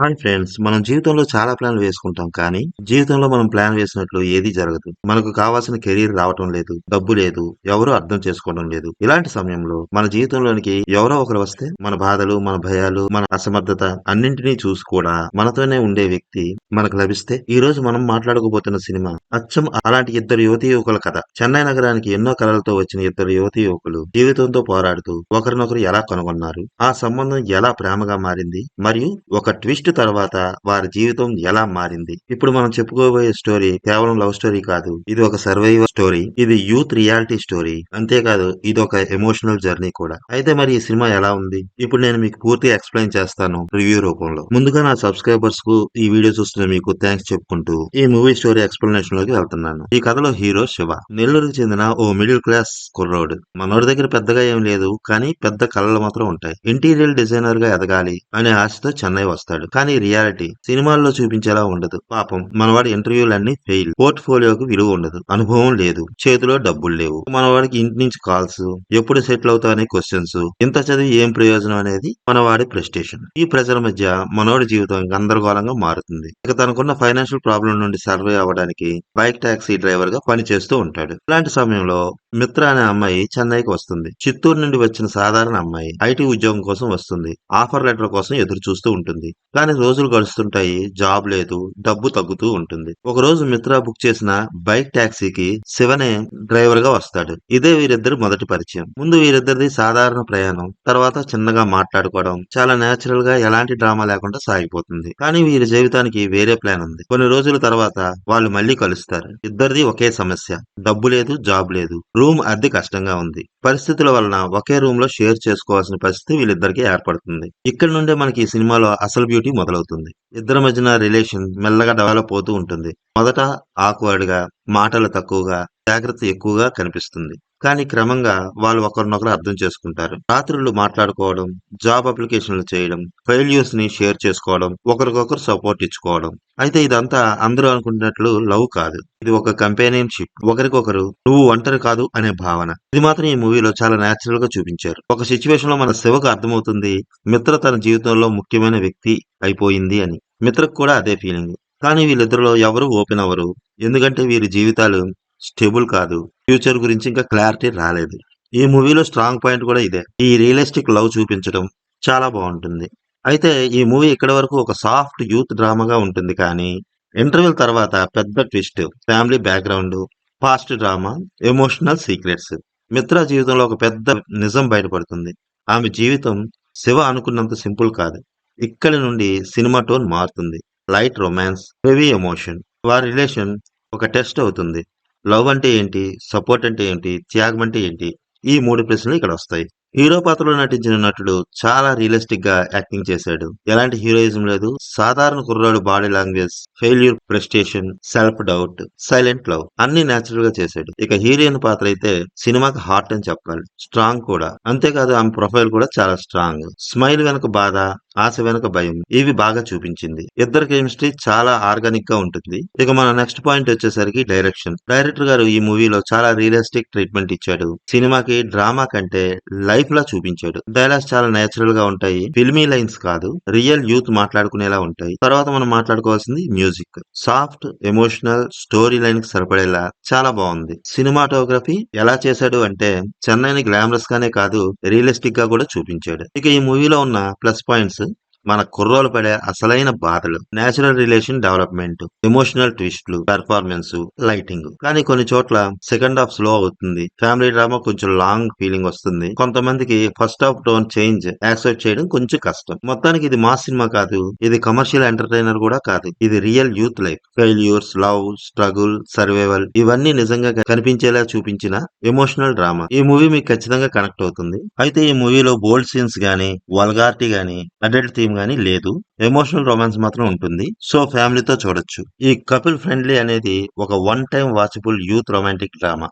Hi friends. మనం జీవితంలో చాలా ప్లాన్లు వేసుకుంటాం. కానీ జీవితంలో మనం ప్లాన్ వేసినట్లు ఏదీ జరగదు. మనకు కావాల్సిన కెరీర్ రావటం లేదు. డబ్బు లేదు. ఎవరు అర్థం చేసుకోవడం లేదు. ఇలాంటి సమయంలో మన జీవితంలోనికి ఎవరో ఒకరు వస్తే మన బాధలు, మన భయాలు, మన అసమర్థత అన్నింటినీ చూసి కూడా మనతోనే ఉండే వ్యక్తి మనకు లభిస్తే ఈ రోజు మనం మాట్లాడుకోబోతున్న సినిమా అచ్చం అలాంటి ఇద్దరు యువతీ యువకుల కథ. చెన్నై నగరానికి ఎన్నో కలలతో వచ్చిన ఇద్దరు యువతీ యువకులు జీవితంతో పోరాడుతూ ఒకరినొకరు ఎలా కనుగొన్నారు, ఆ సంబంధం ఎలా ప్రేమగా మారింది, మరియు ఒక ట్విస్ట్ తర్వాత వారి జీవితం ఎలా మారింది. ఇప్పుడు మనం చెప్పుకోబోయే స్టోరీ కేవలం లవ్ స్టోరీ కాదు. ఇది ఒక సర్వైవల్ స్టోరీ. ఇది యూత్ రియాలిటీ స్టోరీ. అంతేకాదు ఇది ఒక ఎమోషనల్ జర్నీ కూడా. అయితే మరి ఈ సినిమా ఎలా ఉంది? ఇప్పుడు నేను మీకు పూర్తిగా ఎక్స్ప్లెయిన్ చేస్తాను రివ్యూ రూపంలో. ముందుగా నా సబ్స్క్రైబర్స్ కు ఈ వీడియో చూస్తున్న మీకు థ్యాంక్స్ చెప్పుకుంటూ ఈ మూవీ స్టోరీ ఎక్స్ప్లెనేషన్ లోకి వెళ్తున్నాను. ఈ కథలో హీరో శివ నెల్లూరుకు చెందిన ఓ మిడిల్ క్లాస్ కుర్రోడు. మనోడి దగ్గర పెద్దగా ఏం లేదు, కానీ పెద్ద కళలు మాత్రం ఉంటాయి. ఇంటీరియర్ డిజైనర్ గా ఎదగాలి అనే ఆశతో చెన్నై వస్తాడు. కానీ రియాలిటీ సినిమాల్లో చూపించేలా ఉండదు. పాపం మనవాడి ఇంటర్వ్యూలన్నీ ఫెయిల్. పోర్ట్ఫోలియోకి విలువ ఉండదు. అనుభవం లేదు. చేతిలో డబ్బులు లేవు. మనవాడికి ఇంటి నుంచి కాల్స్, ఎప్పుడు సెటిల్ అవుతా అనే క్వశ్చన్స్, ఇంత చదివి ఏం ప్రయోజనం అనేది మనవాడి ప్రెస్టేషన్. ఈ ప్రజల మధ్య మనోడి జీవితం గందరగోళంగా మారుతుంది. ఇక తనకున్న ఫైనాన్షియల్ ప్రాబ్లం నుండి సర్వే అవ్వడానికి బైక్ టాక్సీ డ్రైవర్ గా పనిచేస్తూ ఉంటాడు. ఇలాంటి సమయంలో మిత్ర అనే అమ్మాయి చెన్నైకి వస్తుంది. చిత్తూరు నుండి వచ్చిన సాధారణ అమ్మాయి ఐటీ ఉద్యోగం కోసం వస్తుంది. ఆఫర్ లెటర్ కోసం ఎదురు చూస్తూ ఉంటుంది. కానీ రోజులు గడుస్తుంటాయి. జాబ్ లేదు. డబ్బు తగ్గుతూ ఉంటుంది. ఒక రోజు మిత్ర బుక్ చేసిన బైక్ టాక్సీకి శివనే డ్రైవర్ గా వస్తాడు. ఇదే వీరిద్దరు మొదటి పరిచయం. ముందు వీరిద్దరిది సాధారణ ప్రయాణం. తర్వాత చిన్నగా మాట్లాడుకోవడం చాలా నేచురల్ గా ఎలాంటి డ్రామా లేకుండా సాగిపోతుంది. కానీ వీరి జీవితానికి వేరే ప్లాన్ ఉంది. కొన్ని రోజుల తర్వాత వాళ్ళు మళ్ళీ కలుస్తారు. ఇద్దరిది ఒకే సమస్య. డబ్బు లేదు, జాబ్ లేదు. రూమ్ అద్దె కష్టంగా ఉంది. పరిస్థితుల వలన ఒకే రూమ్ లో షేర్ చేసుకోవాల్సిన పరిస్థితి వీళ్ళిద్దరికి ఏర్పడుతుంది. ఇక్కడ నుండే మనకి ఈ సినిమాలో అసలు బ్యూటీ మొదలవుతుంది. ఇద్దరి మధ్యన రిలేషన్ మెల్లగా డెవలప్ అవుతూ ఉంటుంది. మొదట ఆక్వర్డ్ గా, మాటలు తక్కువగా, జాగ్రత్త ఎక్కువగా కనిపిస్తుంది. కానీ క్రమంగా వాళ్ళు ఒకరినొకరు అర్థం చేసుకుంటారు. రాత్రులు మాట్లాడుకోవడం, జాబ్ అప్లికేషన్లు చేయడం, ఫెయిల్యూర్స్ ని షేర్ చేసుకోవడం, ఒకరికొకరు సపోర్ట్ ఇచ్చుకోవడం. అయితే ఇదంతా అందరూ అనుకున్నట్లు లవ్ కాదు. ఇది ఒక కంపానియన్షిప్. ఒకరికొకరు నువ్వు ఒంటరి కాదు అనే భావన. ఇది మాత్రం ఈ మూవీలో చాలా నేచురల్ గా చూపించారు. ఒక సిచ్యువేషన్ లో మన శివకు అర్థమవుతుంది మిత్ర తన జీవితంలో ముఖ్యమైన వ్యక్తి అయిపోయింది అని. మిత్రకు కూడా అదే ఫీలింగ్. కానీ వీళ్ళిద్దరిలో ఎవరు ఓపెన్ అవ్వరు. ఎందుకంటే వీరి జీవితాలు స్టేబుల్ కాదు. ఫ్యూచర్ గురించి ఇంకా క్లారిటీ రాలేదు. ఈ మూవీలో స్ట్రాంగ్ పాయింట్ కూడా ఇదే. ఈ రియలిస్టిక్ లవ్ చూపించడం చాలా బాగుంటుంది. అయితే ఈ మూవీ ఇక్కడ వరకు ఒక సాఫ్ట్ యూత్ డ్రామాగా ఉంటుంది. కానీ ఇంటర్వెల్ తర్వాత పెద్ద twist, family background, past drama, emotional secrets. మిత్ర జీవితంలో ఒక పెద్ద నిజం బయటపడుతుంది. ఆమె జీవితం శివ అనుకున్నంత సింపుల్ కాదు. ఇక్కడి నుండి సినిమా టోన్ మారుతుంది. Light romance, heavy emotion. వారి రిలేషన్ ఒక టెస్ట్ అవుతుంది. లవ్ అంటే ఏంటి, సపోర్ట్ అంటే ఏంటి, త్యాగం అంటే ఏంటి, ఈ మూడు ప్రశ్నలు ఇక్కడ వస్తాయి. హీరో పాత్రలో నటించిన నటుడు చాలా రియలిస్టిక్ గా యాక్టింగ్ చేశాడు. ఎలాంటి హీరోయిజం లేదు. సాధారణ కుర్రాడు body language, failure, frustration, self doubt, silent love అన్ని నేచురల్ గా చేశాడు. ఇక హీరోయిన్ పాత్ర అయితే సినిమాకి హార్ట్ అని చెప్పాలి. స్ట్రాంగ్ కూడా. అంతేకాదు ఆమె ప్రొఫైల్ కూడా చాలా స్ట్రాంగ్. స్మైల్ వెనక బాధ, ఆశ వెనక భయం, ఇవి బాగా చూపించింది. ఇద్దరు కెమిస్ట్రీ చాలా ఆర్గానిక్ గా ఉంటుంది. ఇక మన నెక్స్ట్ పాయింట్ వచ్చేసరికి డైరెక్షన్. డైరెక్టర్ గారు ఈ మూవీలో చాలా రియలిస్టిక్ ట్రీట్మెంట్ ఇచ్చాడు. సినిమాకి డ్రామా కంటే లైఫ్ లా చూపించాడు. డైలాగ్స్ చాలా నేచురల్ గా ఉంటాయి. ఫిల్మీ లైన్స్ కాదు, రియల్ యూత్ మాట్లాడుకునేలా ఉంటాయి. తర్వాత మనం మాట్లాడుకోవాల్సింది music. Soft, emotional, story line కి సరిపడేలా చాలా బాగుంది. సినిమాటోగ్రఫీ ఎలా చేశాడు అంటే చెన్నైని గ్లామరస్ గానే కాదు, రియలిస్టిక్ గా కూడా చూపించాడు. ఇక ఈ మూవీలో ఉన్న ప్లస్ పాయింట్స్ మన కుర్రోలు పడే అసలైన బాధలు, నేచురల్ రిలేషన్ డెవలప్మెంట్, ఎమోషనల్ ట్విస్ట్లు, పెర్ఫార్మెన్స్, లైటింగ్. కానీ కొన్ని చోట్ల సెకండ్ హాఫ్ స్లో అవుతుంది. ఫ్యామిలీ డ్రామా కొంచెం లాంగ్ ఫీలింగ్ వస్తుంది. కొంతమందికి first half tone change accept చేయడం కొంచెం కష్టం. మొత్తానికి ఇది మాస్ సినిమా కాదు. ఇది కమర్షియల్ ఎంటర్టైనర్ కూడా కాదు. ఇది real youth life, failures, love, struggle, survival ఇవన్నీ నిజంగా కనిపించేలా చూపించిన ఎమోషనల్ డ్రామా. ఈ మూవీ మీకు ఖచ్చితంగా కనెక్ట్ అవుతుంది. అయితే ఈ మూవీలో బోల్డ్ సీన్స్ గానీ, వల్గారిటీ గానీ, అడల్ట్ థీమ్ గానీ లేదు. ఎమోషనల్ రొమాన్స్ మాత్రం ఉంటుంది. సో ఫ్యామిలీతో చూడొచ్చు. ఈ కపుల్ ఫ్రెండ్లీ అనేది ఒక one time watchable youth romantic drama.